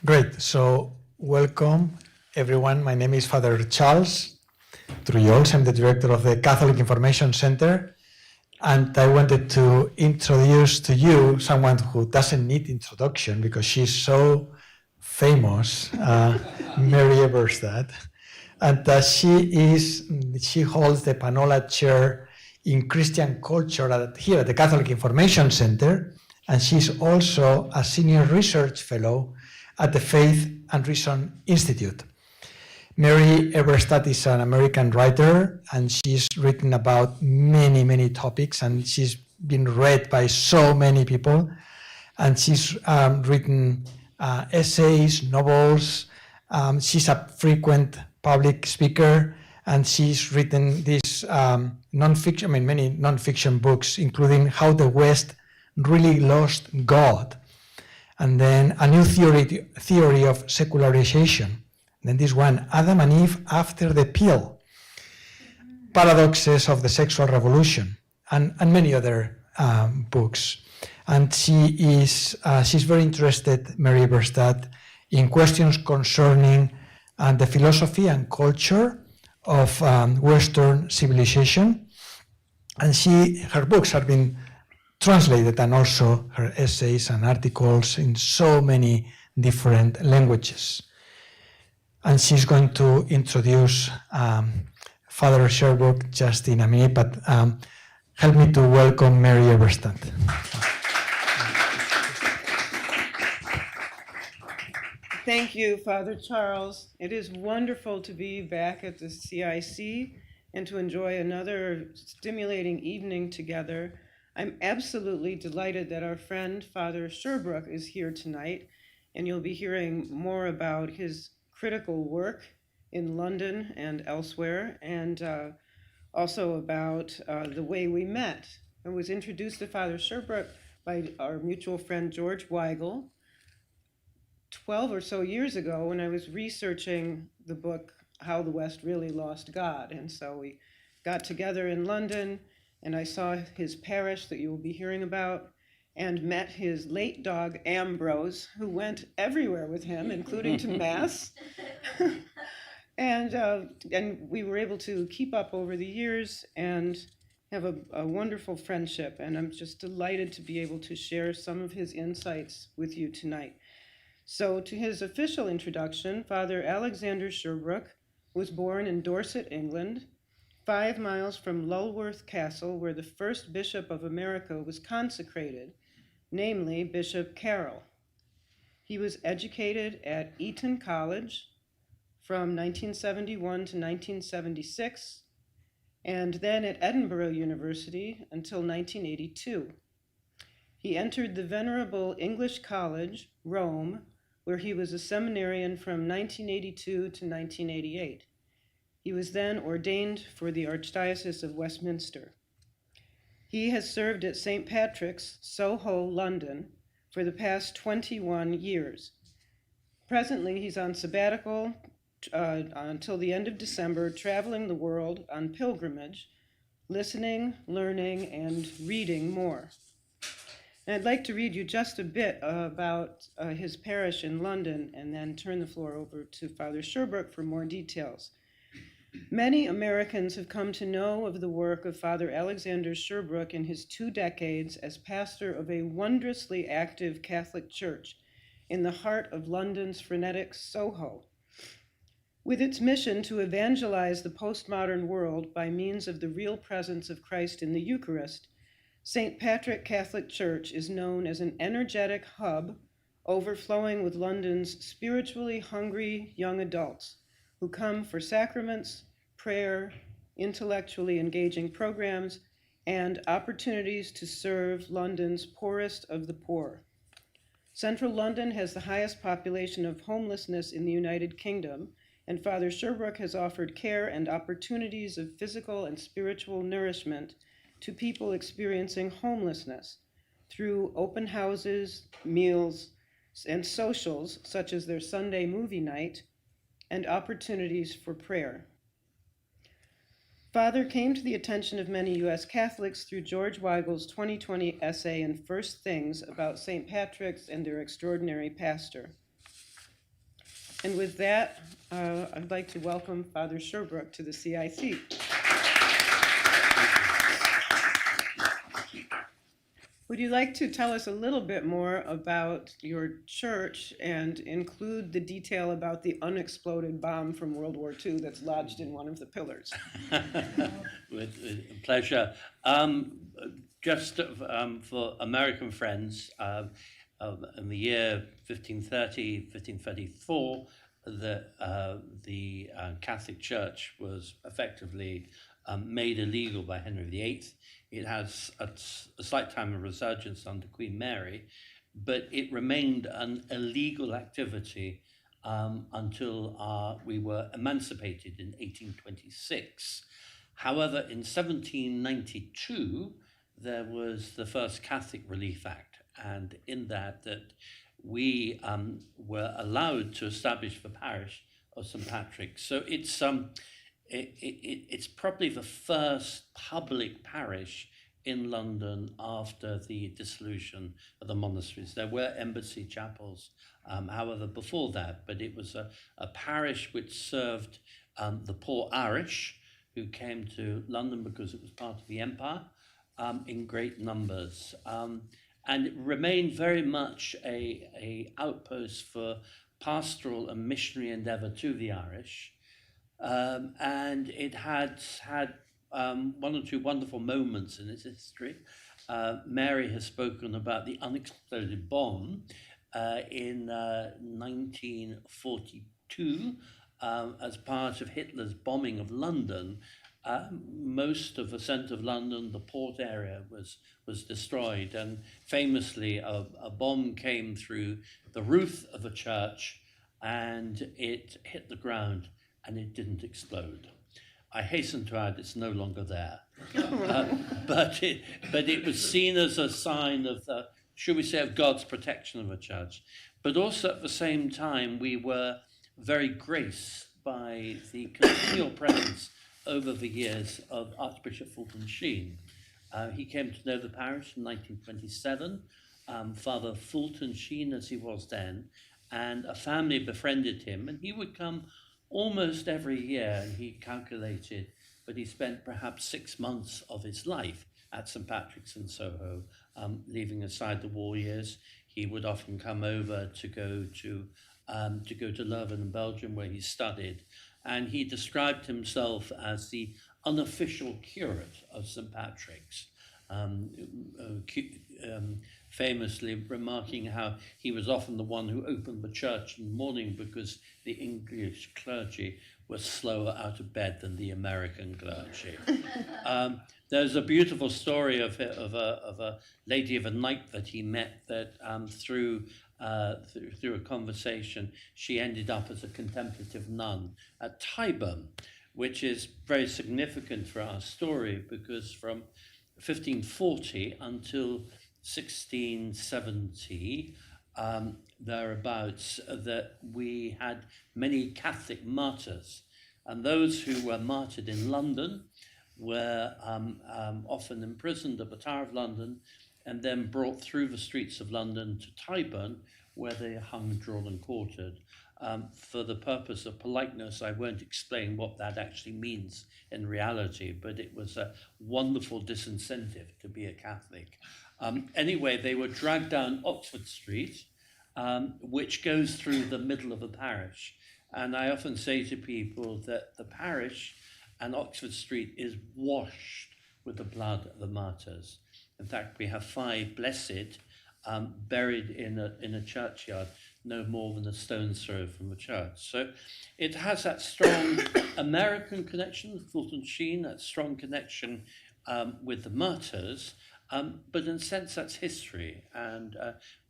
Great. So welcome, everyone. My name is Father Charles Trujols. I'm the director of the Catholic Information Center. And I wanted to introduce to you someone who doesn't need introduction because she's so famous, Mary Eberstadt. And she holds the Panula Chair in Christian Culture here at the Catholic Information Center. And she's also a senior research fellow at the Faith and Reason Institute. Mary Eberstadt is an American writer, and she's written about many, many topics, and she's been read by so many people. And she's written essays, novels. She's a frequent public speaker, and she's written these many nonfiction books, including How the West Really Lost God, and then a new theory of secularization. Then this one, Adam and Eve after the pill, paradoxes of the sexual revolution, and many other books. And she's very interested, Mary Eberstadt, in questions concerning the philosophy and culture of Western civilization. And her books have been translated, and also her essays and articles in so many different languages. And she's going to introduce Father Sherbrooke just in a minute, but help me to welcome Mary Eberstadt. Thank you, Father Charles. It is wonderful to be back at the CIC and to enjoy another stimulating evening together. I'm absolutely delighted that our friend, Father Sherbrooke, is here tonight, and you'll be hearing more about his critical work in London and elsewhere, and also about the way we met. I was introduced to Father Sherbrooke by our mutual friend George Weigel 12 or so years ago when I was researching the book How the West Really Lost God. And so we got together in London, and I saw his parish that you will be hearing about, and met his late dog Ambrose, who went everywhere with him, including to Mass. And we were able to keep up over the years and have a wonderful friendship. And I'm just delighted to be able to share some of his insights with you tonight. So to his official introduction, Father Alexander Sherbrooke was born in Dorset, England, 5 miles from Lulworth Castle, where the first bishop of America was consecrated, namely Bishop Carroll. He was educated at Eton College from 1971 to 1976, and then at Edinburgh University until 1982. He entered the venerable English College, Rome, where he was a seminarian from 1982 to 1988. He was then ordained for the Archdiocese of Westminster. He has served at St. Patrick's, Soho, London, for the past 21 years. Presently, he's on sabbatical until the end of December, traveling the world on pilgrimage, listening, learning, and reading more. And I'd like to read you just a bit about his parish in London and then turn the floor over to Father Sherbrooke for more details. Many Americans have come to know of the work of Father Alexander Sherbrooke in his 2 decades as pastor of a wondrously active Catholic church in the heart of London's frenetic Soho. With its mission to evangelize the postmodern world by means of the real presence of Christ in the Eucharist, St. Patrick Catholic Church is known as an energetic hub overflowing with London's spiritually hungry young adults who come for sacraments, prayer, intellectually engaging programs, and opportunities to serve London's poorest of the poor. Central London has the highest population of homelessness in the United Kingdom, and Father Sherbrooke has offered care and opportunities of physical and spiritual nourishment to people experiencing homelessness through open houses, meals, and socials, such as their Sunday movie night, and opportunities for prayer. Father came to the attention of many U.S. Catholics through George Weigel's 2020 essay in First Things about St. Patrick's and their extraordinary pastor. And with that, I'd like to welcome Father Sherbrooke to the CIC. Would you like to tell us a little bit more about your church and include the detail about the unexploded bomb from World War II that's lodged in one of the pillars? With pleasure. Just for American friends, in the year 1534, the Catholic Church was effectively made illegal by Henry VIII. It has a slight time of resurgence under Queen Mary, but it remained an illegal activity until we were emancipated in 1826. However, in 1792, there was the first Catholic Relief Act, and in that we were allowed to establish the parish of St. Patrick's. So it's probably the first public parish in London after the dissolution of the monasteries. There were embassy chapels, however, before that, but it was a parish which served the poor Irish who came to London because it was part of the empire in great numbers. And it remained very much a outpost for pastoral and missionary endeavor to the Irish. And it had one or two wonderful moments in its history. Mary has spoken about the unexploded bomb in 1942 as part of Hitler's bombing of London. Most of the centre of London, the port area, was destroyed, and famously a bomb came through the roof of a church and it hit the ground and it didn't explode. I hasten to add it's no longer there, but it was seen as a sign of should we say, of God's protection of a church. But also at the same time, we were very graced by the continual presence over the years of Archbishop Fulton Sheen. He came to know the parish in 1927, Father Fulton Sheen as he was then, and a family befriended him, and he would come almost every year, and he calculated that he spent perhaps 6 months of his life at St. Patrick's in Soho, leaving aside the war years. He would often come over to go to Leuven in Belgium, where he studied, and he described himself as the unofficial curate of St. Patrick's, famously remarking how he was often the one who opened the church in the morning because the English clergy were slower out of bed than the American clergy. There's a beautiful story of a lady of a night that he met that through a conversation, she ended up as a contemplative nun at Tyburn, which is very significant for our story because from 1540 until 1670, thereabouts, that we had many Catholic martyrs, and those who were martyred in London were often imprisoned at the Tower of London and then brought through the streets of London to Tyburn, where they hung, drawn and quartered. For the purpose of politeness, I won't explain what that actually means in reality, but it was a wonderful disincentive to be a Catholic. Anyway, they were dragged down Oxford Street, which goes through the middle of the parish. And I often say to people that the parish and Oxford Street is washed with the blood of the martyrs. In fact, we have 5 blessed buried in a churchyard, no more than a stone's throw from the church. So it has that strong American connection, Fulton Sheen, that strong connection with the martyrs, but in a sense that's history. And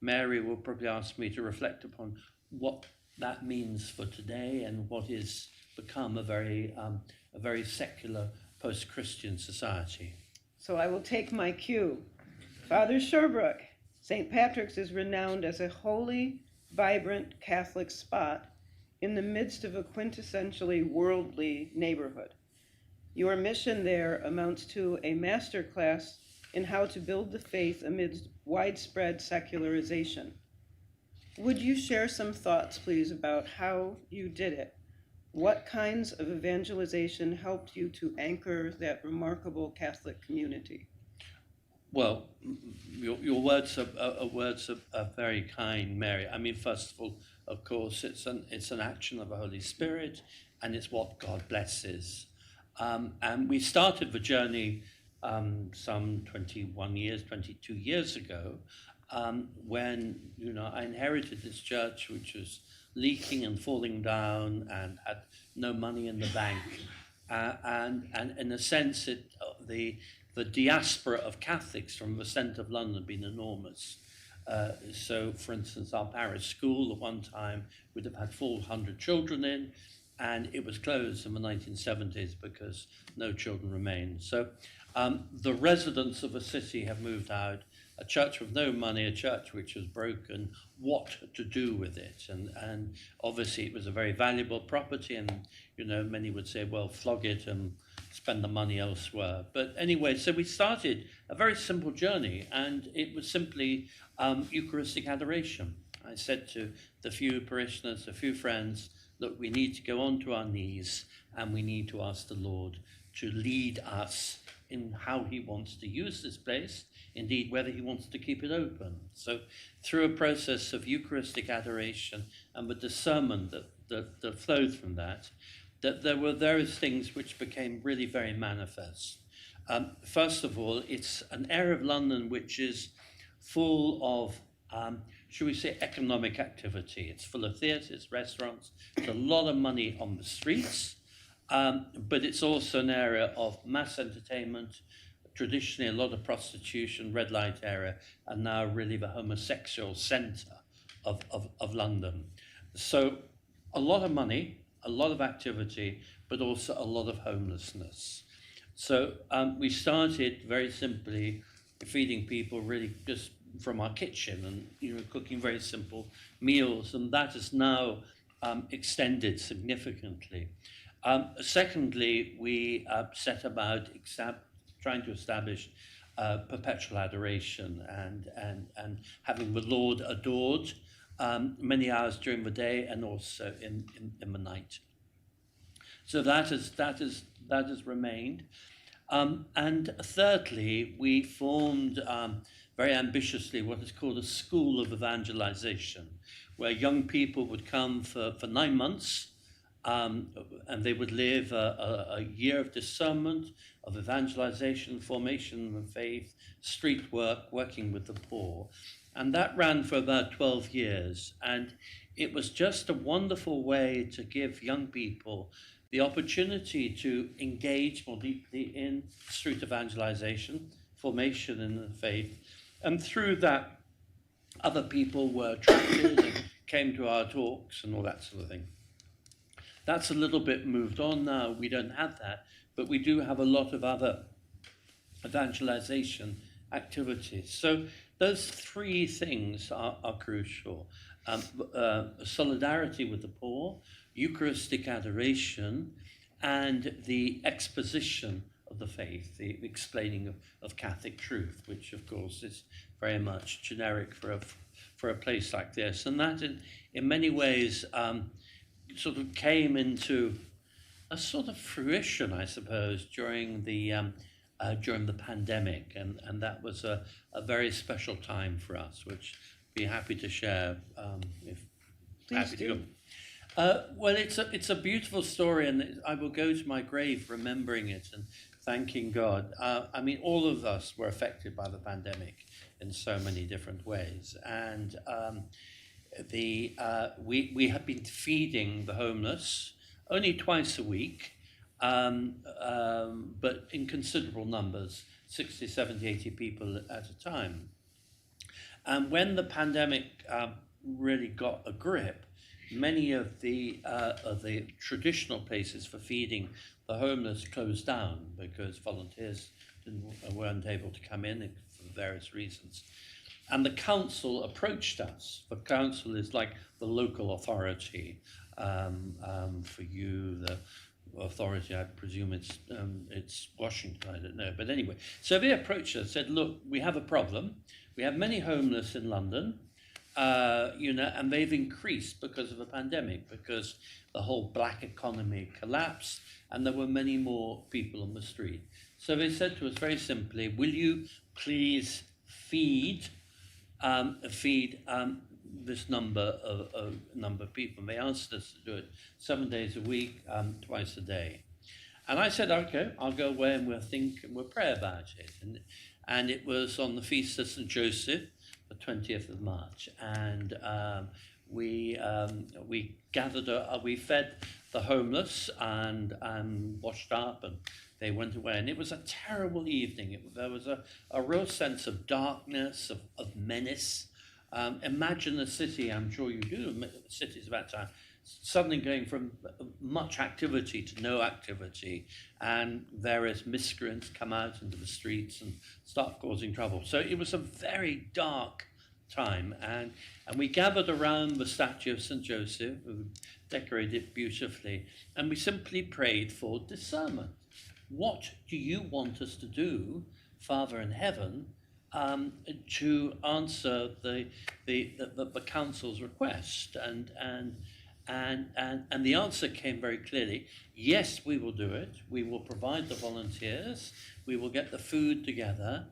Mary will probably ask me to reflect upon what that means for today and what is become a very secular post-Christian society. So I will take my cue. Father Sherbrooke, St. Patrick's is renowned as a holy, vibrant Catholic spot in the midst of a quintessentially worldly neighborhood. Your mission there amounts to a master class in how to build the faith amidst widespread secularization. Would you share some thoughts, please, about how you did it? What kinds of evangelization helped you to anchor that remarkable Catholic community? Well, your words are very kind, Mary. I mean, first of all, of course, it's an action of the Holy Spirit, and it's what God blesses. And we started the journey some 22 years ago, when I inherited this church, which was leaking and falling down and had no money in the bank, and in a sense, the diaspora of Catholics from the centre of London had been enormous. So, for instance, our parish school at one time would have had 400 children in, and it was closed in the 1970s because no children remained. So the residents of the city have moved out, a church with no money, a church which was broken, what to do with it. And obviously it was a very valuable property, and many would say, well, flog it and spend the money elsewhere. But anyway, so we started a very simple journey, and it was simply Eucharistic adoration. I said to the few parishioners, a few friends, look, we need to go onto our knees and we need to ask the Lord to lead us in how he wants to use this place, indeed whether he wants to keep it open. So through a process of Eucharistic adoration and the discernment that flowed from that there were various things which became really very manifest. First of all, it's an area of London which is full of, should we say, economic activity. It's full of theatres, restaurants, there's a lot of money on the streets, but it's also an area of mass entertainment, traditionally a lot of prostitution, red light area, and now really the homosexual centre of London. So a lot of money, a lot of activity, but also a lot of homelessness. So we started very simply feeding people really just from our kitchen and cooking very simple meals, and that is now extended significantly. Secondly, we set about trying to establish perpetual adoration and having the Lord adored many hours during the day and also in the night. So that has remained. And thirdly, we formed very ambitiously what is called a school of evangelization, where young people would come for 9 months, and they would live a year of discernment, of evangelization, formation of faith, street work, working with the poor. And that ran for about 12 years. And it was just a wonderful way to give young people the opportunity to engage more deeply in street evangelization, formation in the faith. And through that, other people were attracted and came to our talks and all that sort of thing. That's a little bit moved on now. We don't have that, but we do have a lot of other evangelization activities. So those three things are crucial. Solidarity with the poor, Eucharistic adoration, and the exposition of the faith, the explaining of Catholic truth, which of course is very much generic for a place like this. And that in many ways sort of came into a sort of fruition, I suppose, during the pandemic, and that was a very special time for us, which I'd be happy to share if Please happy do. to go. Well, it's a beautiful story, and I will go to my grave remembering it and thanking God. I mean, all of us were affected by the pandemic in so many different ways, and we have been feeding the homeless only twice a week, but in considerable numbers, 60, 70, 80 people at a time. And when the pandemic really got a grip, many of the traditional places for feeding the homeless closed down because volunteers weren't able to come in for various reasons. And the council approached us. The council is like the local authority for you, the authority, I presume it's Washington, I don't know. But anyway, so they approached us, said, look, we have a problem. We have many homeless in London. and they've increased because of the pandemic, because the whole black economy collapsed and there were many more people on the street. So they said to us very simply, will you please feed this number of people? And they asked us to do it 7 days a week, twice a day. And I said, okay, I'll go away and we'll pray about it. And it was on the feast of St. Joseph, the 20th of March. And we gathered, we fed the homeless and washed up, and they went away. And it was a terrible evening. There was a real sense of darkness, of menace. Imagine a city, I'm sure you do, cities of that time, suddenly going from much activity to no activity, and various miscreants come out into the streets and start causing trouble. So it was a very dark time, and we gathered around the statue of St. Joseph, who decorated it beautifully, and we simply prayed for discernment. What do you want us to do, Father in heaven, to answer the council's request? And the answer came very clearly: yes, we will do it. We will provide the volunteers. We will get the food together,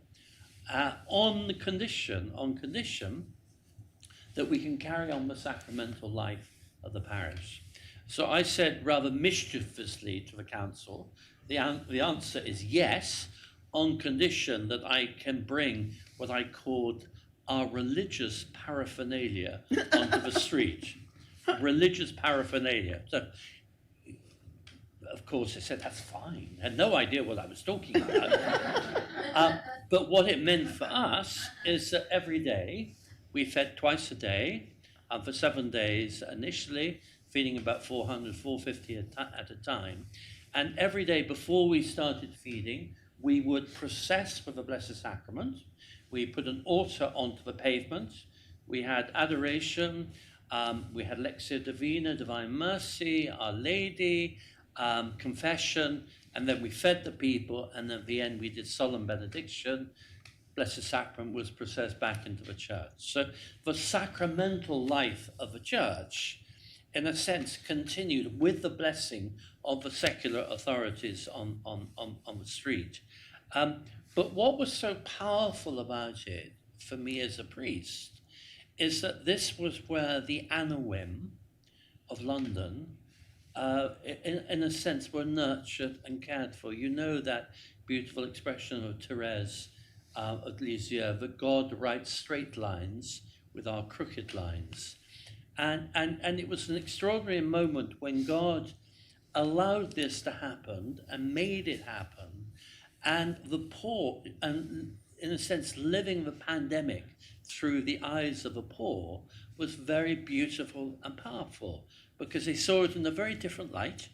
on condition that we can carry on the sacramental life of the parish. So I said rather mischievously to the council, the answer is yes, on condition that I can bring what I called our religious paraphernalia onto the street. Religious paraphernalia. So, of course, I said, that's fine. I had no idea what I was talking about. But what it meant for us is that every day we fed twice a day, for 7 days initially, feeding about 400, 450 at a time. And every day before we started feeding, we would process with the Blessed Sacrament. We put an altar onto the pavement. We had adoration. We had Lectio Divina, Divine Mercy, Our Lady, confession, and then we fed the people, and at the end we did solemn benediction. Blessed Sacrament was processed back into the church. So the sacramental life of the church, in a sense, continued with the blessing of the secular authorities on the street. But what was so powerful about it, for me as a priest, is that this was where the Anawim of London, in a sense, were nurtured and cared for. You know that beautiful expression of Therese of Lisieux, that God writes straight lines with our crooked lines. And it was an extraordinary moment when God allowed this to happen and made it happen. And the poor, and in a sense, living the pandemic through the eyes of the poor was very beautiful and powerful, because they saw it in a very different light.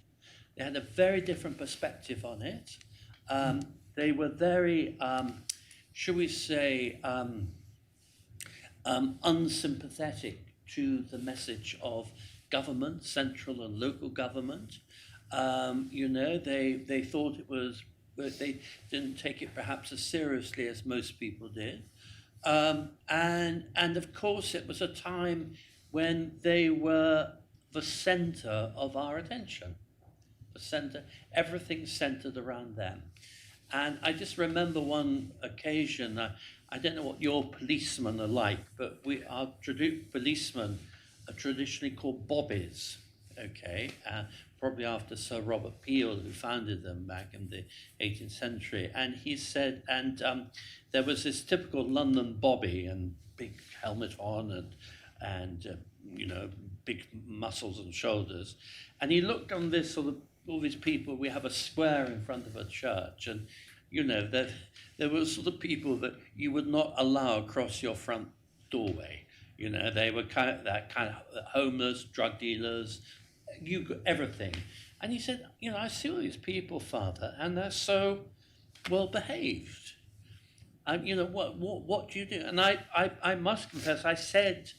They had a very different perspective on it. They were very, shall we say, unsympathetic to the message of government, central and local government. They thought it was, they didn't take it perhaps as seriously as most people did. And of course it was a time when they were the center of our attention. The center, everything centered around them. And I just remember one occasion, I don't know what your policemen are like, but our policemen are traditionally called bobbies, okay? Probably after Sir Robert Peel, who founded them back in the 18th century. And he said, there was this typical London bobby, and big helmet on, and big muscles and shoulders. And he looked on this sort of, all these people, we have a square in front of a church, and that there were sort of people that you would not allow across your front doorway. They were kind of homeless, drug dealers, everything. And he said, I see all these people, Father, and they're so well behaved. What do you do? And I must confess, I said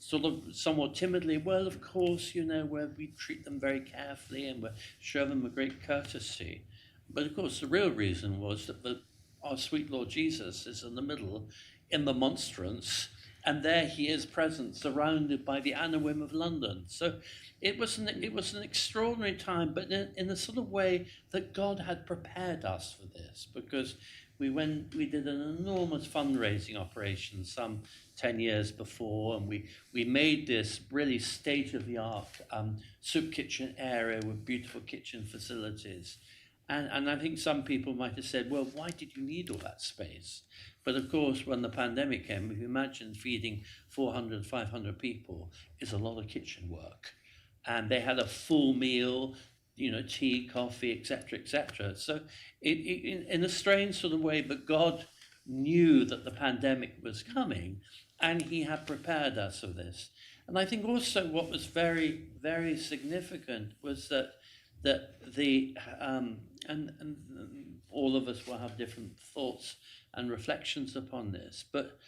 sort of somewhat timidly, well, of course, where we treat them very carefully and we show them a great courtesy. But of course, the real reason was that our sweet Lord Jesus is in the middle, in the monstrance, and there he is present, surrounded by the anawim of London. So it was an extraordinary time, but in the sort of way that God had prepared us for this, because we did an enormous fundraising operation some 10 years before, and we made this really state-of-the-art soup kitchen area with beautiful kitchen facilities. And I think some people might have said, well, why did you need all that space? But of course, when the pandemic came, if you imagine feeding 400, 500 people is a lot of kitchen work. And they had a full meal, tea, coffee, etc. So in a strange sort of way, but God knew that the pandemic was coming, and he had prepared us for this. And I think also what was very, very significant was that the and all of us will have different thoughts and reflections upon this, but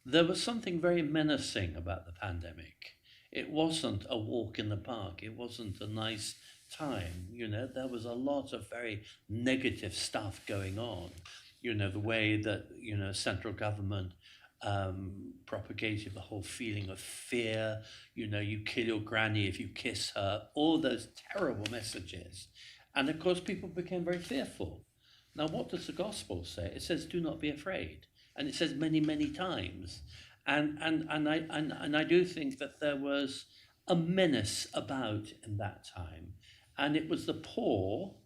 there was something very menacing about the pandemic. It wasn't a walk in the park. It wasn't a nice time. There was a lot of very negative stuff going on. The way that central government propagated the whole feeling of fear. You kill your granny if you kiss her. All those terrible messages. And of course, people became very fearful. Now, what does the gospel say? It says, "Do not be afraid," and it says many, many times. And I do think that there was a menace about in that time, and it was the poor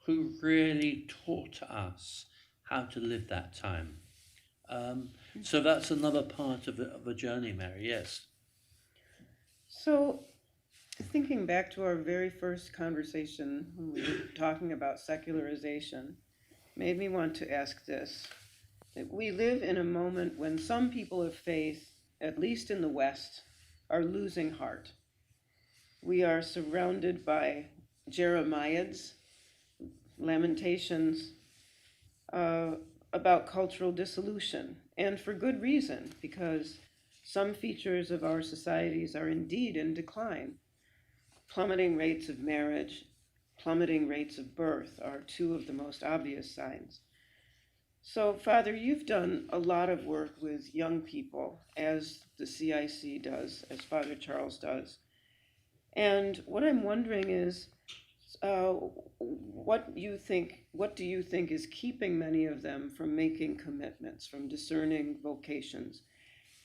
who really taught us how to live that time. So that's another part of a journey, Mary. Yes. So, thinking back to our very first conversation when we were talking about secularization, made me want to ask this. That we live in a moment when some people of faith, at least in the West, are losing heart. We are surrounded by Jeremiads, lamentations about cultural dissolution, and for good reason, because some features of our societies are indeed in decline. Plummeting rates of marriage, plummeting rates of birth are two of the most obvious signs. So, Father, you've done a lot of work with young people, as the CIC does, as Father Charles does. And what I'm wondering is, what do you think is keeping many of them from making commitments, from discerning vocations?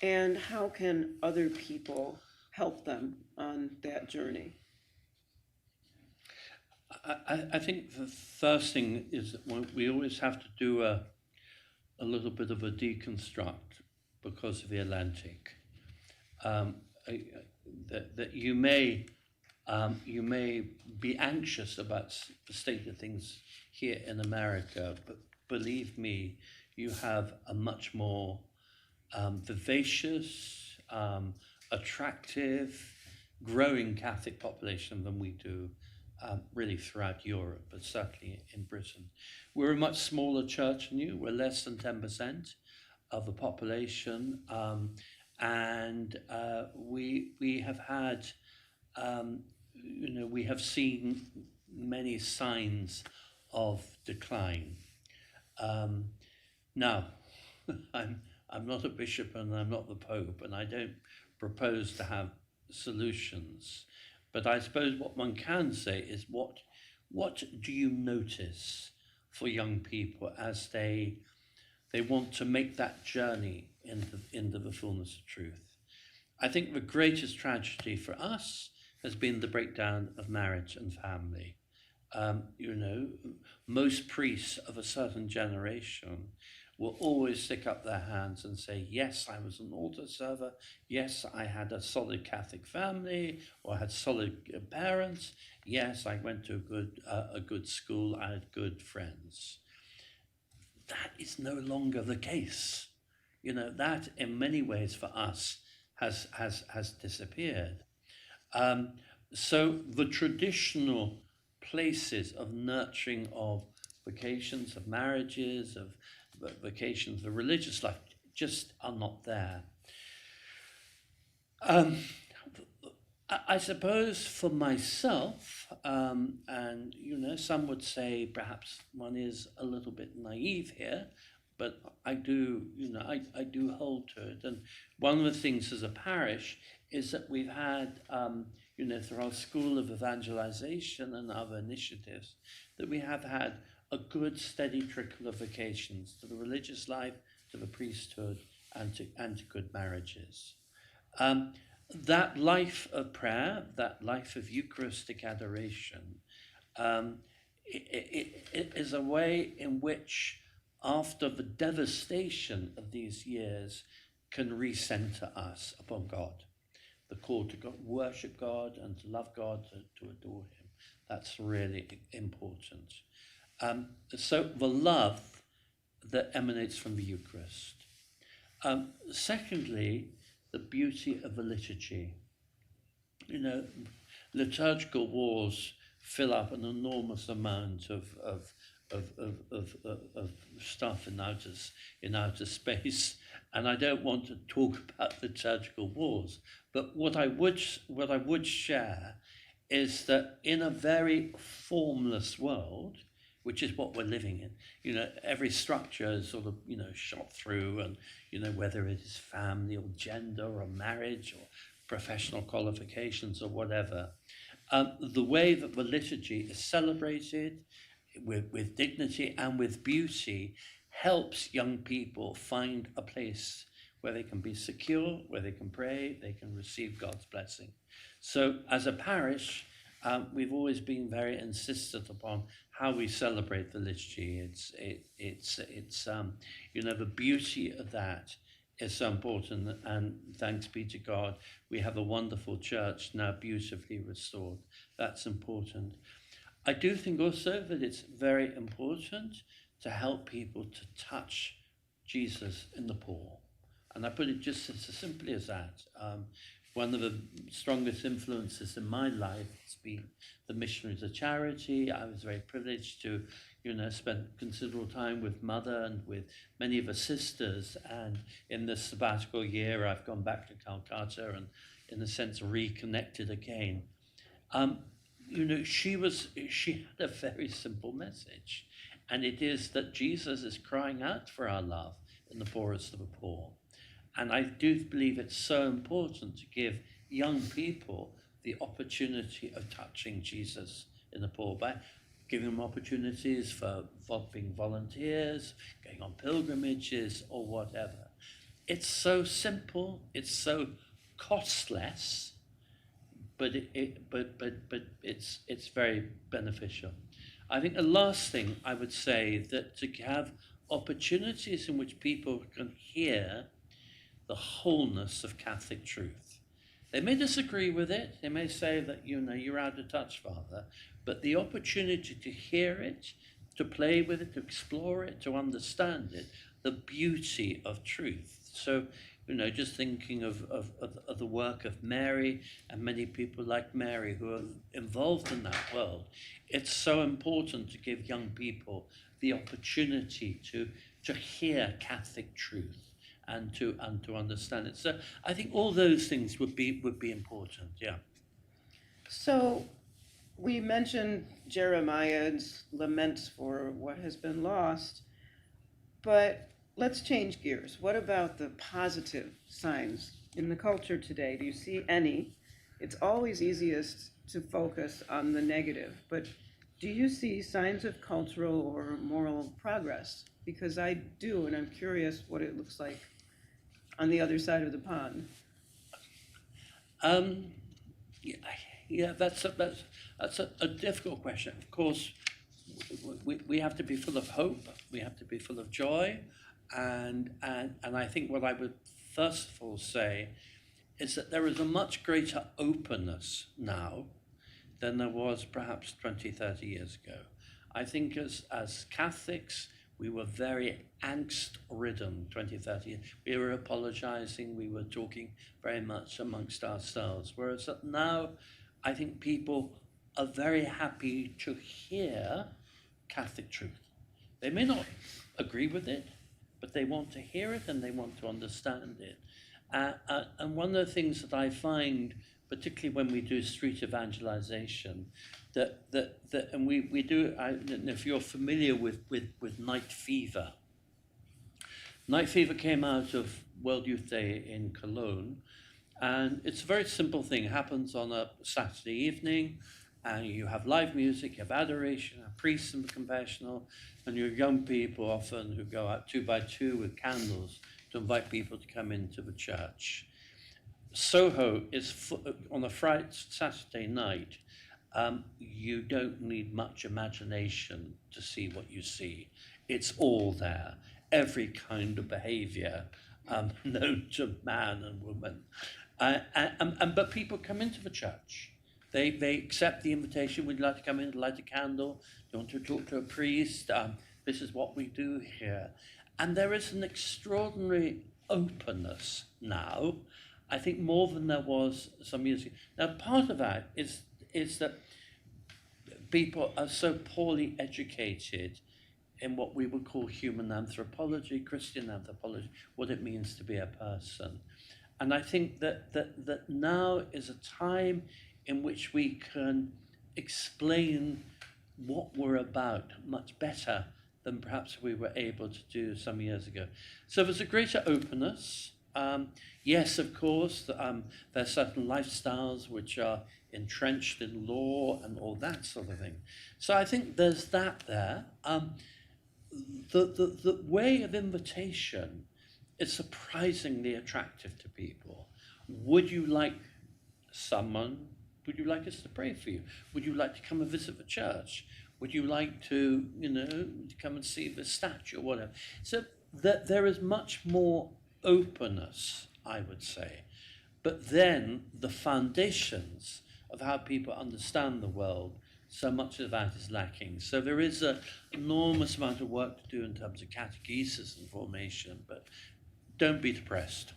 And how can other people help them on that journey? I think the first thing is that we always have to do a little bit of a deconstruct because of the Atlantic. That you may be anxious about the state of things here in America, but believe me, you have a much more vivacious, attractive, growing Catholic population than we do really throughout Europe, but certainly in Britain. We're a much smaller church than you. We're less than 10% of the population, and we have had, we have seen many signs of decline. Now, I'm not a bishop and I'm not the Pope, and I don't propose to have solutions. But I suppose what one can say is what do you notice for young people as they want to make that journey into the fullness of truth? I think the greatest tragedy for us has been the breakdown of marriage and family. Most priests of a certain generation will always stick up their hands and say, yes, I was an altar server. Yes, I had a solid Catholic family, or I had solid parents. Yes, I went to a good school. I had good friends. That is no longer the case. That in many ways for us has disappeared. So the traditional places of nurturing of vocations, of marriages, of vocations, the religious life just are not there. I suppose for myself, and some would say perhaps one is a little bit naive here, but I do, I do hold to it. And one of the things as a parish is that we've had, through our School of Evangelization and other initiatives, that we have had a good steady trickle of vocations to the religious life, to the priesthood, and to good marriages. That life of prayer, that life of Eucharistic adoration, it is a way in which, after the devastation of these years, can recenter us upon God. The call to God, worship God and to love God, to adore him. That's really important. So the love that emanates from the Eucharist. Secondly, the beauty of the liturgy. Liturgical walls fill up an enormous amount of stuff in outer space, and I don't want to talk about liturgical walls. But what I would share is that in a very formless world, which is what we're living in, every structure is sort of shot through, and whether it is family or gender or marriage or professional qualifications or whatever, the way that the liturgy is celebrated with dignity and with beauty helps young people find a place where they can be secure, where they can pray, they can receive God's blessing. So as a parish, we've always been very insistent upon how we celebrate the liturgy. It's the beauty of that is so important, and thanks be to God, we have a wonderful church now beautifully restored. That's important. I do think also that it's very important to help people to touch Jesus in the poor. And I put it just as simply as that. One of the strongest influences in my life has been the Missionaries of Charity. I was very privileged to, spend considerable time with Mother and with many of her sisters. And in this sabbatical year, I've gone back to Calcutta and, in a sense, reconnected again. She had a very simple message, and it is that Jesus is crying out for our love in the poorest of the poor. And I do believe it's so important to give young people the opportunity of touching Jesus in the poor by giving them opportunities for being volunteers, going on pilgrimages or whatever. It's so simple, it's so costless, but it's very beneficial. I think the last thing I would say, that to have opportunities in which people can hear the wholeness of Catholic truth. They may disagree with it. They may say that, you're out of touch, Father. But the opportunity to hear it, to play with it, to explore it, to understand it, the beauty of truth. So, just thinking of the work of Mary and many people like Mary who are involved in that world, it's so important to give young people the opportunity to hear Catholic truth. And to understand it. So I think all those things would be important, yeah. So we mentioned Jeremiah's laments for what has been lost, but let's change gears. What about the positive signs in the culture today? Do you see any? It's always easiest to focus on the negative, but do you see signs of cultural or moral progress? Because I do, and I'm curious what it looks like on the other side of the pond. Yeah, that's a difficult question. Of course, we have to be full of hope. We have to be full of joy, and I think what I would first of all say is that there is a much greater openness now than there was perhaps 20, 30 years ago. I think as Catholics, we were very angst-ridden 20, 30 years. We were apologizing, we were talking very much amongst ourselves. Whereas now, I think people are very happy to hear Catholic truth. They may not agree with it, but they want to hear it and they want to understand it. And one of the things that I find, particularly when we do street evangelization, and we do, if you're familiar with night fever, Night fever came out of World Youth Day in Cologne, and it's a very simple thing. It happens on a Saturday evening, and you have live music, you have adoration, a priest and confessional, and your young people often who go out 2 by 2 with candles to invite people to come into the church. Soho is on a Friday, Saturday night. You don't need much imagination to see what you see. It's all there. Every kind of behavior known to man and woman. But people come into the church. They accept the invitation. Would you like to come in, light a candle? Do you want to talk to a priest? This is what we do here. And there is an extraordinary openness now, I think more than there was some years ago. Now, part of that is that people are so poorly educated in what we would call human anthropology, Christian anthropology, what it means to be a person. And I think that now is a time in which we can explain what we're about much better than perhaps we were able to do some years ago. So there's a greater openness. Yes, of course, there are certain lifestyles which are entrenched in law and all that sort of thing. So I think there's that there. The way of invitation is surprisingly attractive to people. Would you like us to pray for you? Would you like to come and visit the church? Would you like to, come and see the statue or whatever? So there is much more openness, I would say. But then the foundations of how people understand the world, so much of that is lacking. So there is an enormous amount of work to do in terms of catechesis and formation, but don't be depressed.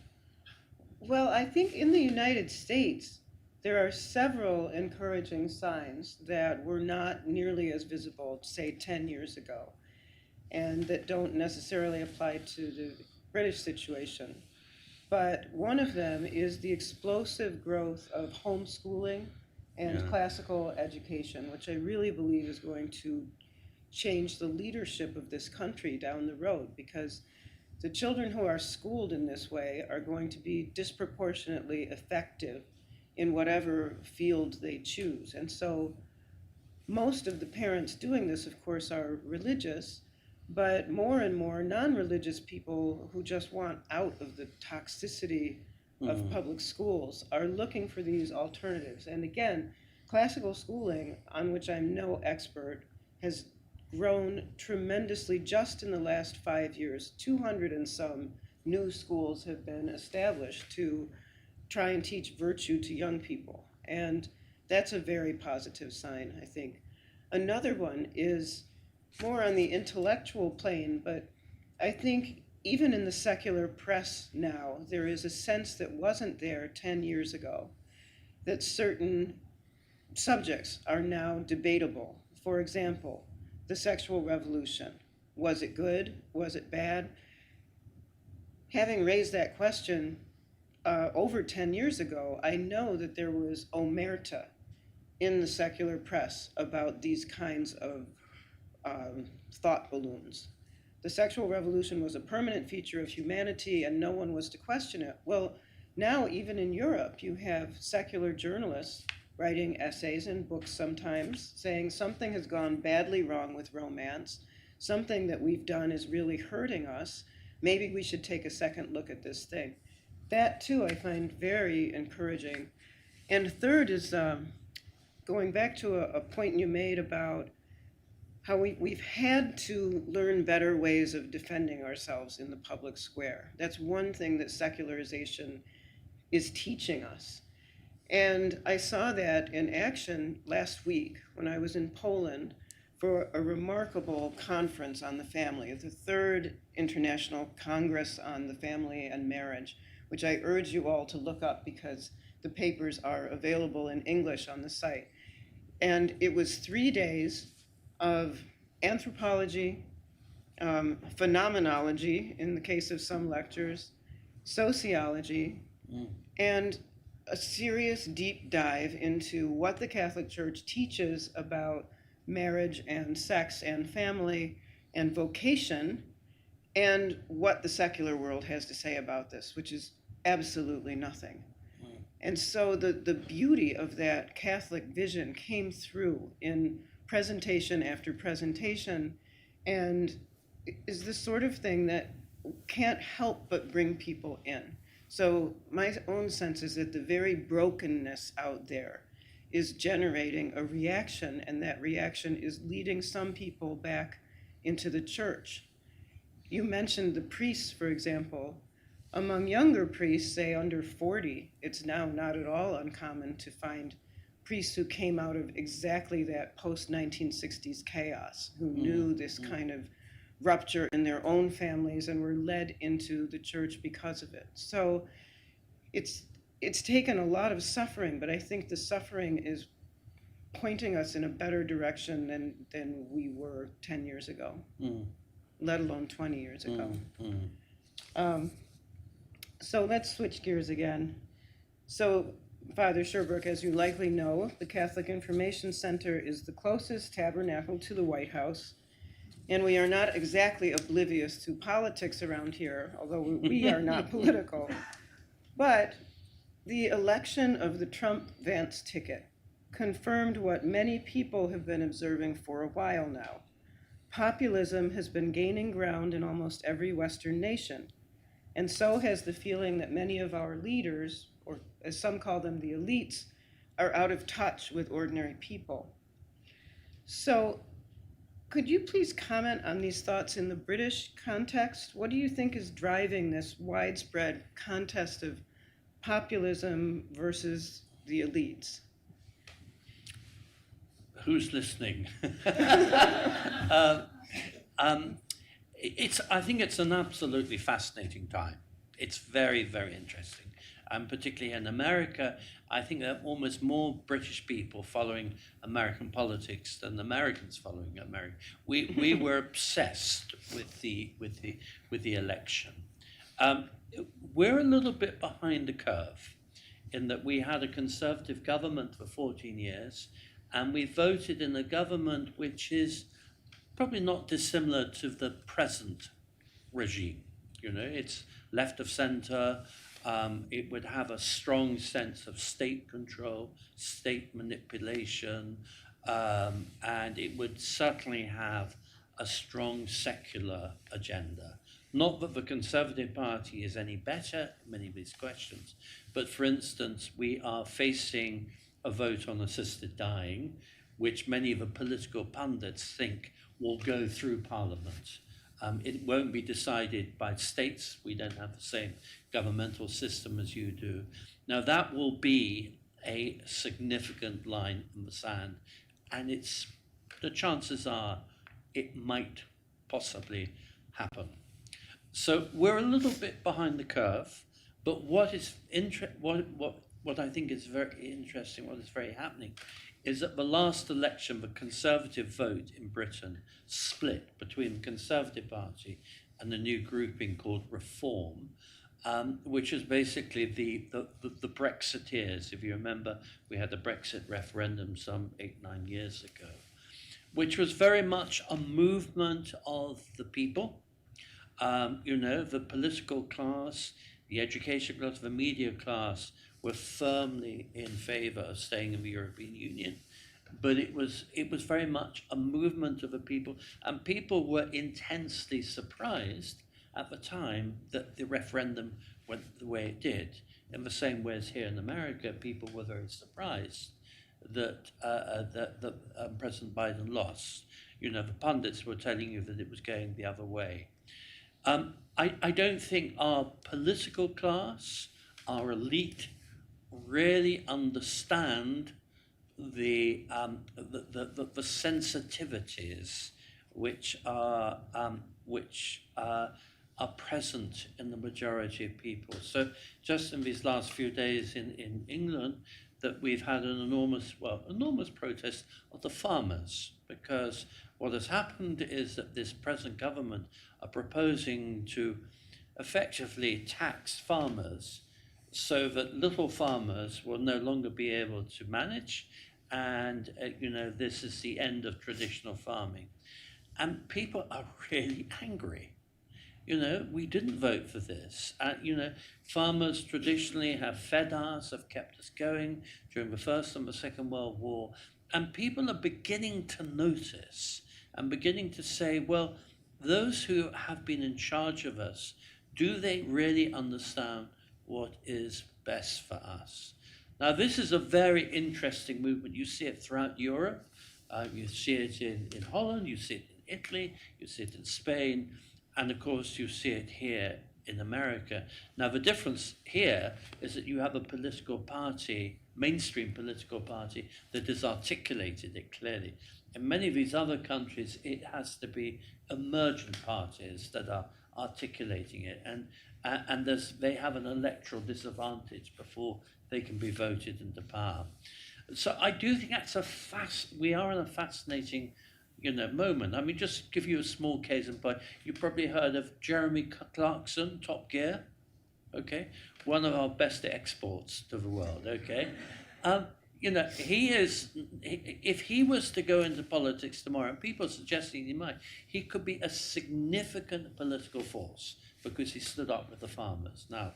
Well, I think in the United States, there are several encouraging signs that were not nearly as visible, say, 10 years ago, and that don't necessarily apply to the British situation. But one of them is the explosive growth of homeschooling and classical education, which I really believe is going to change the leadership of this country down the road, because the children who are schooled in this way are going to be disproportionately effective in whatever field they choose. And so most of the parents doing this, of course, are religious, but more and more non-religious people who just want out of the toxicity of public schools are looking for these alternatives. And again, classical schooling, on which I'm no expert, has grown tremendously just in the last 5 years. 200 and some new schools have been established to try and teach virtue to young people. And that's a very positive sign, I think. Another one is more on the intellectual plane, but I think even in the secular press now, there is a sense that wasn't there 10 years ago, that certain subjects are now debatable. For example, the sexual revolution. Was it good? Was it bad? Having raised that question over 10 years ago, I know that there was omerta in the secular press about these kinds of thought balloons. The sexual revolution was a permanent feature of humanity and no one was to question it. Well, now even in Europe, you have secular journalists writing essays and books sometimes saying something has gone badly wrong with romance, something that we've done is really hurting us, maybe we should take a second look at this thing. That too I find very encouraging. And third is going back to a point you made about how we've had to learn better ways of defending ourselves in the public square. That's one thing that secularization is teaching us. And I saw that in action last week when I was in Poland for a remarkable conference on the family, the third International Congress on the Family and Marriage, which I urge you all to look up because the papers are available in English on the site. And it was 3 days of anthropology, phenomenology, in the case of some lectures, sociology, and a serious deep dive into what the Catholic Church teaches about marriage and sex and family and vocation, and what the secular world has to say about this, which is absolutely nothing. And so the beauty of that Catholic vision came through in presentation after presentation, and is the sort of thing that can't help but bring people in. So my own sense is that the very brokenness out there is generating a reaction, and that reaction is leading some people back into the church. You mentioned the priests, for example. Among younger priests, say under 40, it's now not at all uncommon to find priests who came out of exactly that post-1960s chaos, who knew this kind of rupture in their own families and were led into the church because of it. So it's taken a lot of suffering, but I think the suffering is pointing us in a better direction than we were 10 years ago, let alone 20 years ago. So let's switch gears again. So Father Sherbrooke, as you likely know, the Catholic Information Center is the closest tabernacle to the White House, and we are not exactly oblivious to politics around here, although we are not political. But the election of the Trump-Vance ticket confirmed what many people have been observing for a while now. Populism has been gaining ground in almost every Western nation, and so has the feeling that many of our leaders, or as some call them, the elites, are out of touch with ordinary people. So could you please comment on these thoughts in the British context? What do you think is driving this widespread contest of populism versus the elites? Who's listening? I think it's an absolutely fascinating time. It's very, very interesting. Particularly in America, I think there are almost more British people following American politics than Americans following America. We were obsessed with the election. We're a little bit behind the curve in that we had a conservative government for 14 years, and we voted in a government which is probably not dissimilar to the present regime. You know, it's left of center. It would have a strong sense of state control, state manipulation, and it would certainly have a strong secular agenda. Not that the Conservative Party is any better in many of these questions, but for instance, we are facing a vote on assisted dying, which many of the political pundits think will go through Parliament. It won't be decided by states. We don't have the same governmental system as you do. Now that will be a significant line in the sand, and the chances are it might possibly happen. So we're a little bit behind the curve, but what I think is very interesting, what is very happening, is that the last election, the Conservative vote in Britain split between the Conservative Party and the new grouping called Reform, which is basically the Brexiteers. If you remember, we had the Brexit referendum some 8-9 years ago, which was very much a movement of the people. The political class, the education class, the media class were firmly in favor of staying in the European Union. But it was very much a movement of the people, and people were intensely surprised at the time that the referendum went the way it did. In the same way as here in America, people were very surprised that President Biden lost. You know, the pundits were telling you that it was going the other way. I don't think our political class, our elite, really understand the sensitivities which are present in the majority of people. So just in these last few days in England, that we've had an enormous protest of the farmers, because what has happened is that this present government are proposing to effectively tax farmers so that little farmers will no longer be able to manage, and this is the end of traditional farming. And people are really angry. we didn't vote for this. Farmers traditionally have fed us, have kept us going during the First and the Second World War. And people are beginning to notice and beginning to say, well, those who have been in charge of us, do they really understand what is best for us? Now, this is a very interesting movement. You see it throughout Europe. You see it in Holland, you see it in Italy, you see it in Spain, and of course you see it here in America. Now, the difference here is that you have a political party, mainstream political party, that has articulated it clearly. In many of these other countries, it has to be emergent parties that are articulating it, and they have an electoral disadvantage before they can be voted into power. So I do think that's we are in a fascinating, moment. I mean, just give you a small case in point. You probably heard of Jeremy Clarkson, Top Gear, okay? One of our best exports to the world, okay? If he was to go into politics tomorrow, and people are suggesting he might, he could be a significant political force because he stood up with the farmers. Now,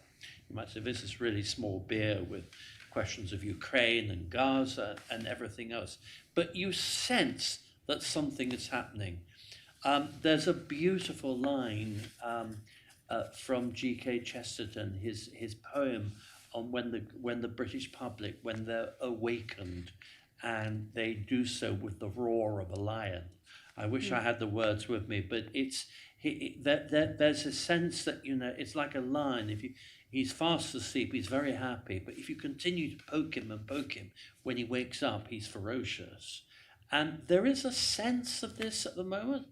you might say this is really small beer with questions of Ukraine and Gaza and everything else. But you sense that something is happening. There's a beautiful line from G.K. Chesterton, his poem on when the British public, when they're awakened, and they do so with the roar of a lion. I wish I had the words with me, but there's a sense that, it's like a lion. He's fast asleep, he's very happy, but if you continue to poke him, when he wakes up, he's ferocious. And there is a sense of this at the moment.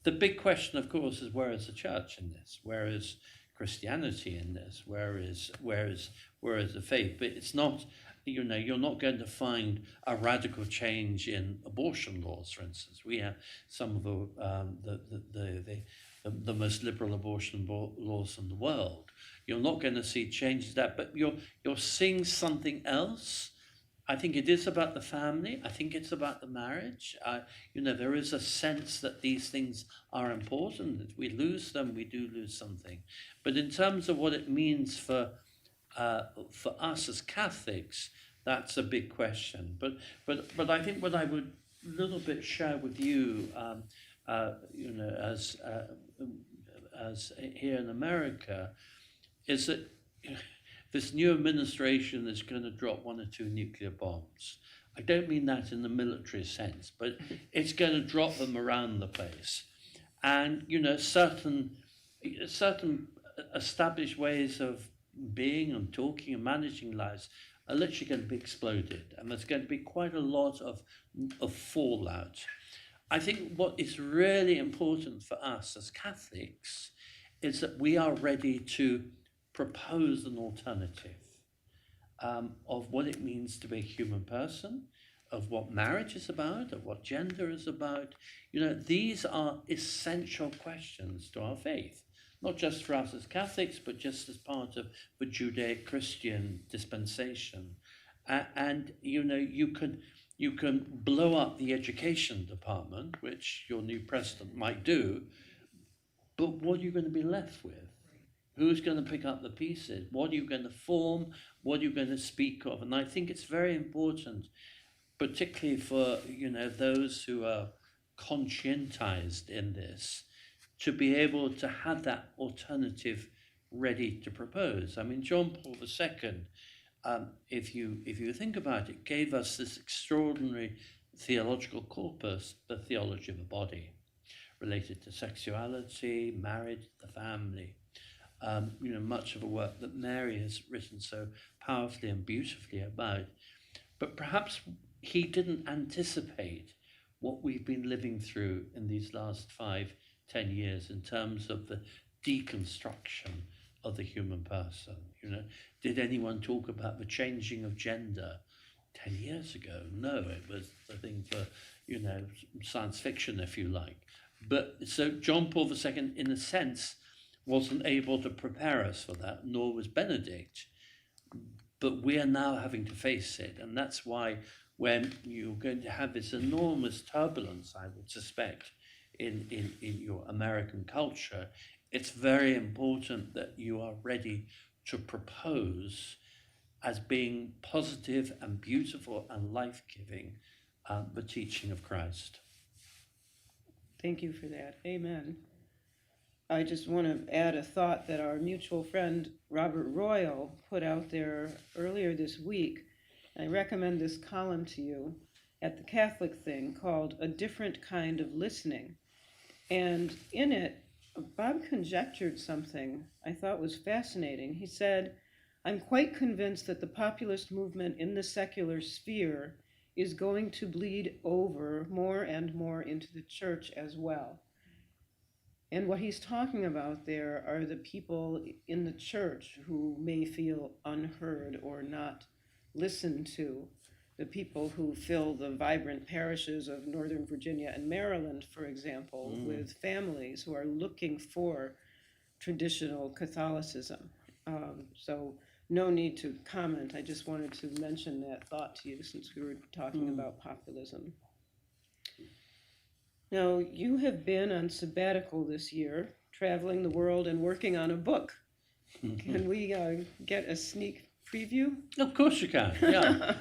The big question, of course, is where is the church in this? Where is Christianity in this? Where is the faith? But it's not, you're not going to find a radical change in abortion laws, for instance. We have some of the most liberal abortion laws in the world. You're not going to see changes that, but you're seeing something else. I think it is about the family. I think it's about the marriage. There is a sense that these things are important. If we lose them, we do lose something. But in terms of what it means for us as Catholics, that's a big question. But I think what I would a little bit share with you, as here in America, is that this new administration is going to drop 1 or 2 nuclear bombs. I don't mean that in the military sense, but it's going to drop them around the place. And, certain established ways of being and talking and managing lives are literally going to be exploded. And there's going to be quite a lot of fallout. I think what is really important for us as Catholics is that we are ready to propose an alternative of what it means to be a human person, of what marriage is about, of what gender is about. These are essential questions to our faith, not just for us as Catholics, but just as part of the Judeo-Christian dispensation. And you can blow up the education department, which your new president might do, but what are you going to be left with? Who's going to pick up the pieces? What are you going to form? What are you going to speak of? And I think it's very important, particularly for those who are conscientized in this, to be able to have that alternative ready to propose. I mean, John Paul II, if you think about it, gave us this extraordinary theological corpus, the theology of the body, related to sexuality, marriage, the family. Much of the work that Mary has written so powerfully and beautifully about. But perhaps he didn't anticipate what we've been living through in these last 5-10 years in terms of the deconstruction of the human person. Did anyone talk about the changing of gender 10 years ago? No, it was a thing for, science fiction, if you like. But so John Paul II, in a sense, wasn't able to prepare us for that, nor was Benedict. But we are now having to face it. And that's why when you're going to have this enormous turbulence, I would suspect, in your American culture, it's very important that you are ready to propose as being positive and beautiful and life-giving the teaching of Christ. Thank you for that. Amen. I just want to add a thought that our mutual friend Robert Royal put out there earlier this week. I recommend this column to you at the Catholic thing called A Different Kind of Listening. And in it, Bob conjectured something I thought was fascinating. He said, "I'm quite convinced that the populist movement in the secular sphere is going to bleed over more and more into the church as well." And what he's talking about there are the people in the church who may feel unheard or not listened to, the people who fill the vibrant parishes of Northern Virginia and Maryland, for example, with families who are looking for traditional Catholicism. So no need to comment. I just wanted to mention that thought to you since we were talking about populism. Now, you have been on sabbatical this year, traveling the world and working on a book. Can we get a sneak preview? Of course you can, yeah.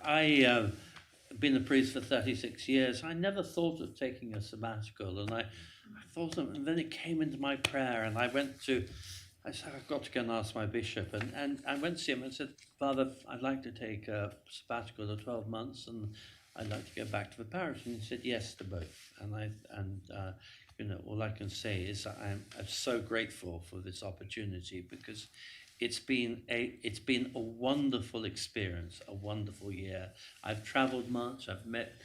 I've been a priest for 36 years. I never thought of taking a sabbatical, and I thought of, and then it came into my prayer, and I said, I've got to go and ask my bishop, and I went to him and said, Father, I'd like to take a sabbatical of 12 months, and I'd like to go back to the parish. And he said yes to both. And all I can say is I'm so grateful for this opportunity, because it's been a wonderful experience, a wonderful year. I've traveled much, I've met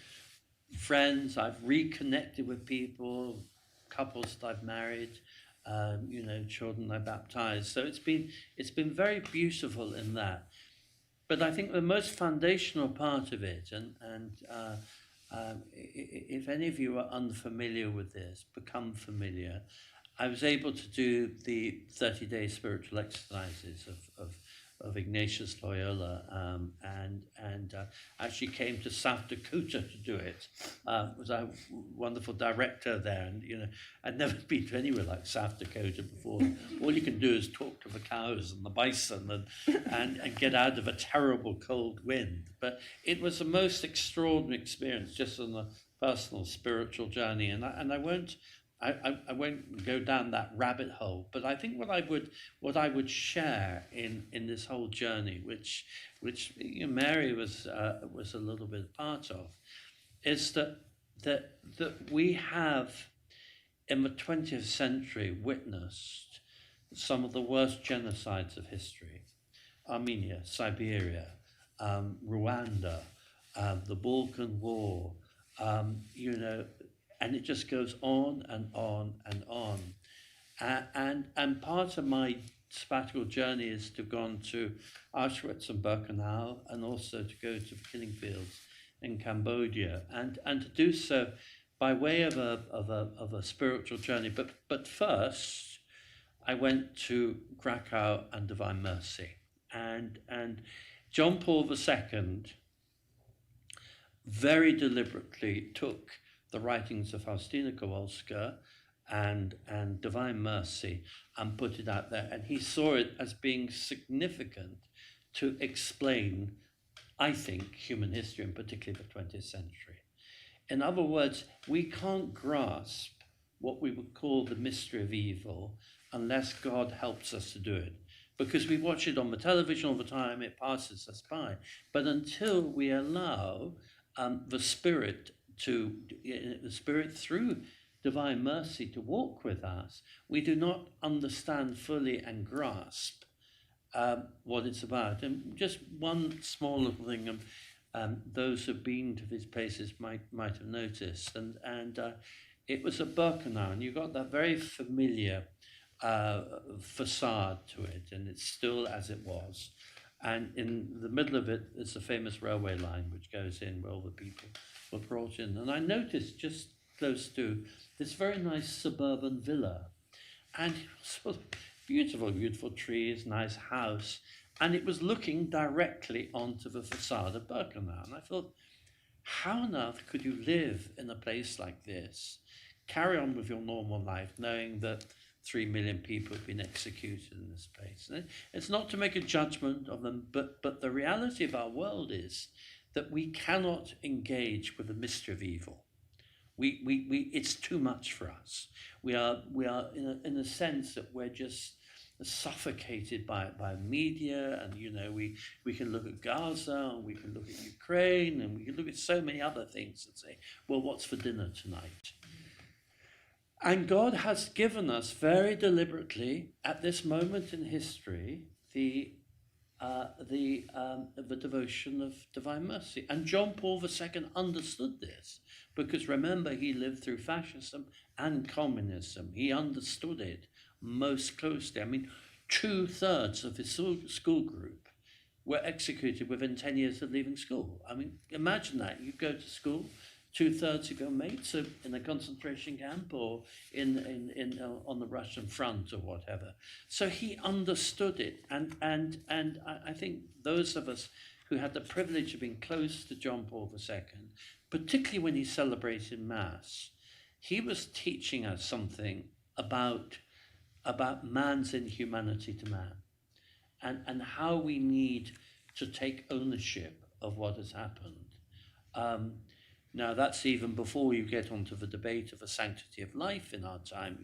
friends, I've reconnected with people, couples that I've married, children I baptized. So it's been very beautiful in that. But I think the most foundational part of it, and if any of you are unfamiliar with this, become familiar. I was able to do the 30-day spiritual exercises of Ignatius Loyola, and actually came to South Dakota to do it. Was a wonderful director there, and I'd never been to anywhere like South Dakota before. All you can do is talk to the cows and the bison and get out of a terrible cold wind. But it was the most extraordinary experience, just on a personal spiritual journey, and I won't go down that rabbit hole, but I think what I would share in this whole journey, which Mary was a little bit part of, is that we have in the 20th century witnessed some of the worst genocides of history: Armenia, Siberia, Rwanda, the Balkan War, and it just goes on and on and on. And part of my sabbatical journey is to have gone to Auschwitz and Birkenau, and also to go to the killing fields in Cambodia, and to do so by way of a spiritual journey. But first, I went to Krakow and Divine Mercy, and John Paul II very deliberately took the writings of Faustina Kowalska and Divine Mercy and put it out there. And he saw it as being significant to explain, I think, human history, and particularly the 20th century. In other words, we can't grasp what we would call the mystery of evil unless God helps us to do it. Because we watch it on the television all the time, it passes us by. But until we allow the Spirit through Divine Mercy to walk with us, we do not understand fully and grasp what it's about. And just one small little thing, those who've been to these places might have noticed, and it was at Birkenau, and you got that very familiar facade to it, and it's still as it was. And in the middle of it is the famous railway line which goes in where all the people were brought in. And I noticed just close to this very nice suburban villa, and it was sort of beautiful trees, nice house, and it was looking directly onto the facade of Birkenau. And I thought, how on earth could you live in a place like this, carry on with your normal life, knowing that 3 million people have been executed in this place. And it's not to make a judgment of them, but the reality of our world is that we cannot engage with the mystery of evil. It's too much for us. We are in a sense that we're just suffocated by media, and we can look at Gaza, and we can look at Ukraine, and we can look at so many other things and say, well, what's for dinner tonight? And God has given us very deliberately at this moment in history the devotion of divine mercy. And John Paul II understood this, because remember, he lived through fascism and communism. He understood it most closely. I mean, 2/3 of his school group were executed within 10 years of leaving school. I mean, imagine that. You go to school, 2/3 of your mates are in a concentration camp or on the Russian front or whatever. So he understood it, and I think those of us who had the privilege of being close to John Paul II, particularly when he celebrated Mass, he was teaching us something about man's inhumanity to man, and how we need to take ownership of what has happened. Now, that's even before you get onto the debate of the sanctity of life in our time.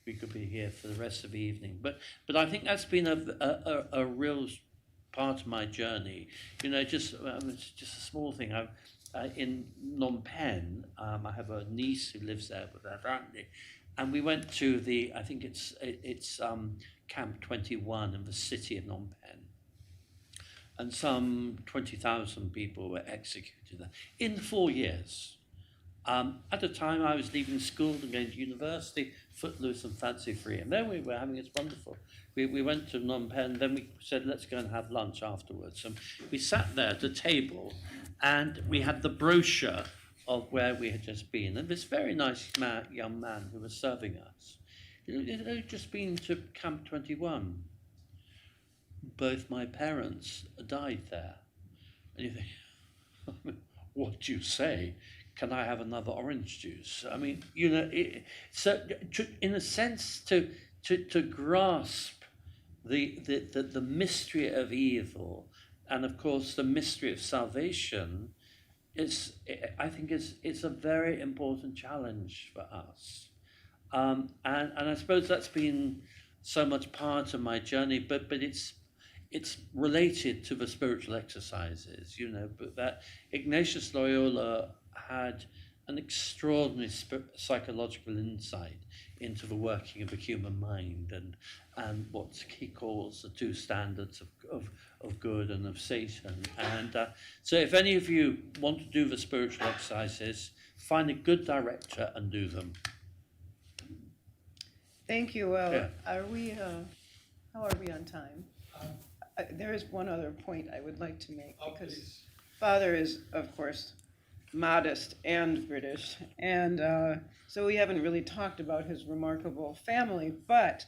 We could be here for the rest of the evening. But I think that's been a real part of my journey. It's just a small thing. In Phnom Penh, I have a niece who lives there with her family, and we went to I think it's Camp 21 in the city of Phnom Penh. And some 20,000 people were executed there in 4 years. At the time, I was leaving school and going to university, footloose and fancy-free. And there we were having it's wonderful. We went to Phnom Penh, then we said, let's go and have lunch afterwards. And we sat there at a table, and we had the brochure of where we had just been. And this very nice young man who was serving us, had just been to Camp 21. Both my parents died there. And you think, what do you say? Can I have another orange juice? I mean, in a sense, to grasp the mystery of evil, and of course the mystery of salvation, I think it's a very important challenge for us. And I suppose that's been so much part of my journey, but it's related to the spiritual exercises, but that Ignatius Loyola had an extraordinary psychological insight into the working of the human mind and what he calls the two standards of good and of Satan. And so if any of you want to do the spiritual exercises, find a good director and do them. Thank you. Well, Yeah. How are we on time? There is one other point I would like to make, because Please. Father is, of course, modest and British, and so we haven't really talked about his remarkable family, but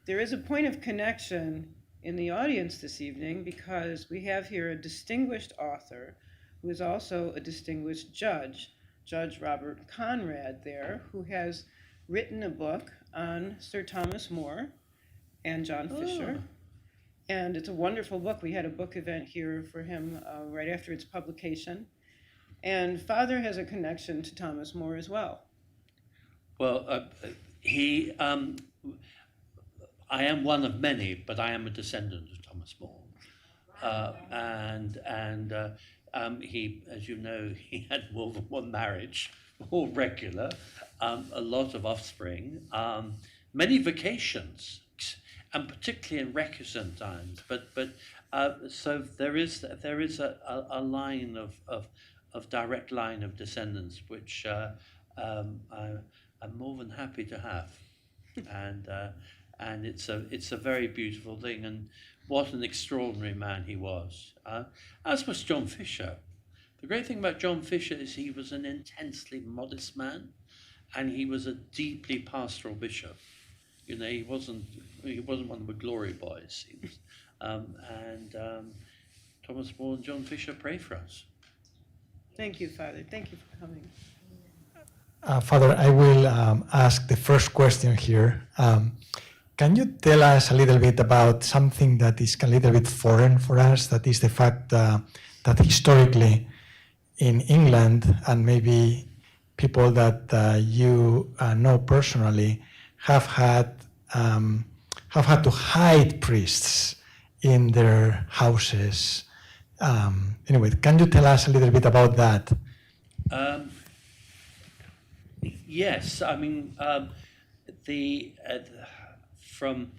there is a point of connection in the audience this evening, because we have here a distinguished author who is also a distinguished judge, Judge Robert Conrad there, who has written a book on Sir Thomas More and John Fisher. And it's a wonderful book. We had a book event here for him right after its publication. And Father has a connection to Thomas More as well. Well, I am one of many, but I am a descendant of Thomas More. He, as you know, he had more than one marriage, all regular, a lot of offspring, many vacations, and particularly in recusant times. So there is a line of direct line of descendants, which I'm more than happy to have, and it's a very beautiful thing. And what an extraordinary man he was, as was John Fisher. The great thing about John Fisher is he was an intensely modest man, and he was a deeply pastoral bishop. He wasn't one of the glory boys. He was, Thomas More and John Fisher pray for us. Thank you, Father. Thank you for coming. Father, I will ask the first question here. Can you tell us a little bit about something that is a little bit foreign for us? That is the fact that historically in England, and maybe people that you know personally, have had to hide priests in their houses. Anyway, can you tell us a little bit about that? Yes, I mean, from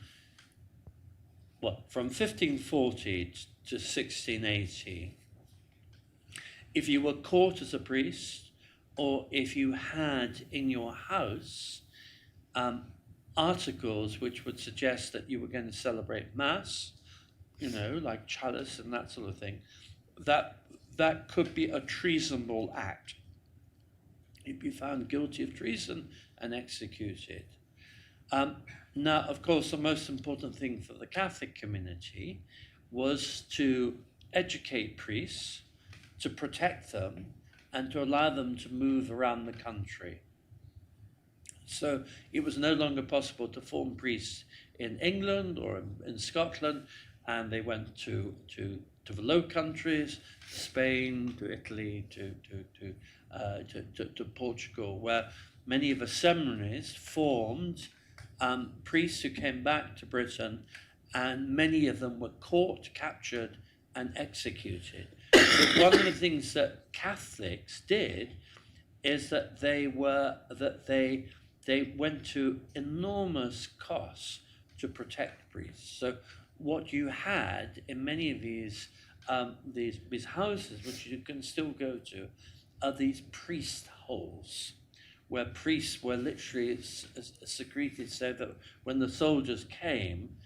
1540 to 1680, if you were caught as a priest, or if you had in your house articles which would suggest that you were going to celebrate Mass, like chalice and that sort of thing, that could be a treasonable act. You'd be found guilty of treason and executed. Now, of course, the most important thing for the Catholic community was to educate priests, to protect them, and to allow them to move around the country. So it was no longer possible to form priests in England or in Scotland, and they went to the Low Countries, to Spain, to Italy, to Portugal, where many of the seminaries formed priests who came back to Britain, and many of them were caught, captured, and executed. But one of the things that Catholics did is that they went to enormous costs to protect priests. So what you had in many of these houses, which you can still go to, are these priest holes, where priests were literally secreted, so that when the soldiers came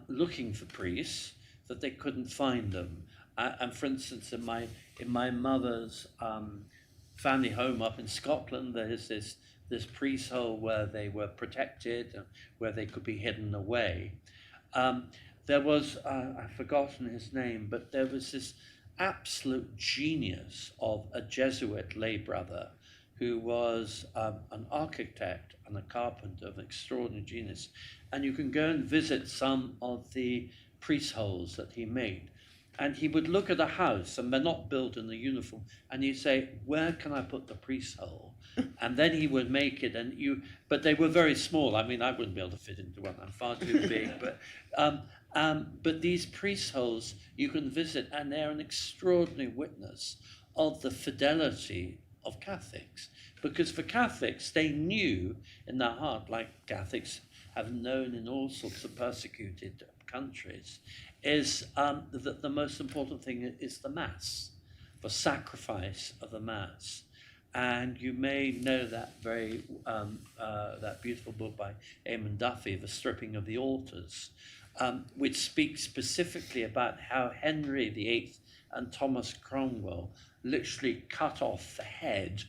looking for priests, that they couldn't find them. And for instance, in my mother's family home up in Scotland, there is this priest hole where they were protected, where they could be hidden away. There was, I've forgotten his name, but there was this absolute genius of a Jesuit lay brother who was an architect and a carpenter of extraordinary genius. And you can go and visit some of the priest holes that he made. And he would look at a house, and they're not built in the uniform, and he'd say, "Where can I put the priest hole?" And then he would make it, but they were very small. I mean, I wouldn't be able to fit into one, I'm far too big. But these priest holes you can visit, and they're an extraordinary witness of the fidelity of Catholics. Because for Catholics, they knew in their heart, like Catholics have known in all sorts of persecuted countries, is that the most important thing is the Mass, the sacrifice of the Mass. And you may know that that beautiful book by Eamon Duffy, The Stripping of the Altars, which speaks specifically about how Henry VIII and Thomas Cromwell literally cut off the head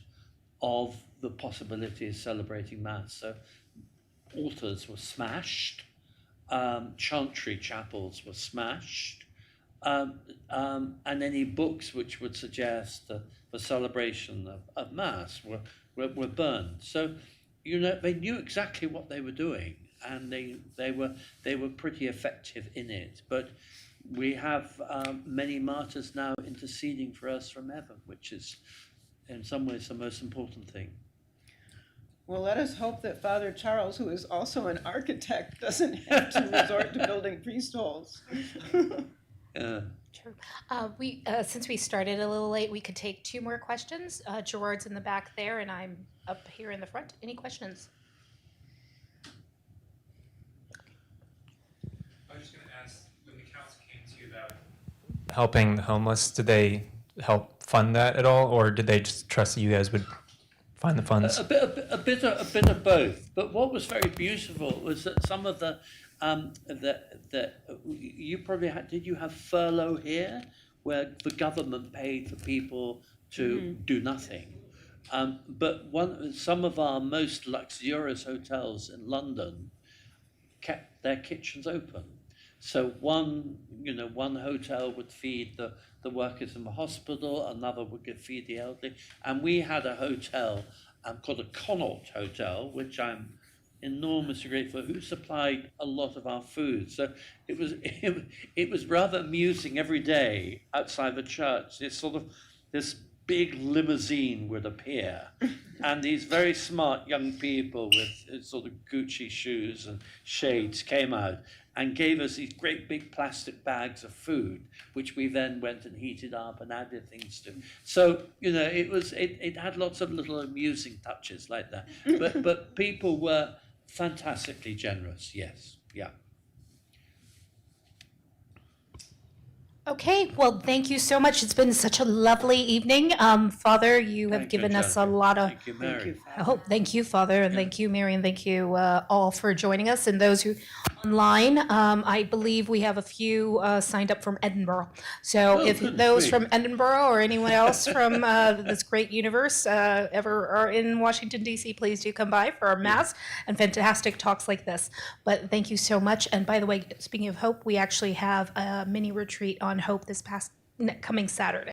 of the possibility of celebrating Mass. So altars were smashed, chantry chapels were smashed, and any books which would suggest the celebration of Mass were burned. So, they knew exactly what they were doing, and they were pretty effective in it. But we have many martyrs now interceding for us from heaven, which is in some ways the most important thing. Well, let us hope that Father Charles, who is also an architect, doesn't have to resort to building priest holes. True. Since we started a little late, we could take 2 more questions. Gerard's in the back there, and I'm up here in the front. Any questions? I was just going to ask, when the council came to you about helping the homeless, did they help fund that at all, or did they just trust that you guys would find the funds? A bit of both. But what was very beautiful was that some of you probably had. Did you have furlough here, where the government paid for people to do nothing? But some of our most luxurious hotels in London kept their kitchens open. So one hotel would feed the workers in the hospital, another would feed the elderly, and we had a hotel called a Connaught Hotel, which I'm enormously grateful, who supplied a lot of our food. So it was rather amusing every day outside the church. This big limousine would appear, and these very smart young people with sort of Gucci shoes and shades came out and gave us these great big plastic bags of food, which we then went and heated up and added things to. So, it had lots of little amusing touches like that. But people were fantastically generous, yes, yeah. Okay, well, thank you so much. It's been such a lovely evening. Father, you have Thank you, given us a Angelica. lot of Thank you, Mary. Oh, thank you, Father, and thank you, Mary, and thank you all for joining us, and those who online. I believe we have a few signed up from Edinburgh. So if those great. from Edinburgh or anyone else from this great universe ever are in Washington, D.C., please do come by for our Mass and fantastic talks like this. But thank you so much. And by the way, speaking of hope, we actually have a mini retreat on hope this coming Saturday.